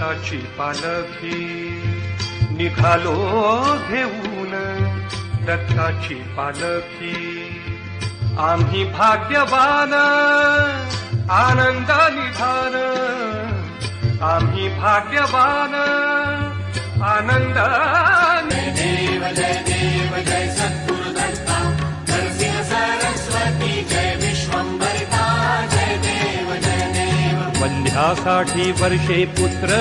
दत्ताची पालखी निघालो घेऊन दत्ताची पालखी आम्ही भाग्यवान आनंद निधान आम्ही भाग्यवान आनंद देव जय सद्गुरु दत्ता नरसिंह सरस्वती जय विश्वंभरता जय देव जय देव वंध्यासाठी वर्षे पुत्र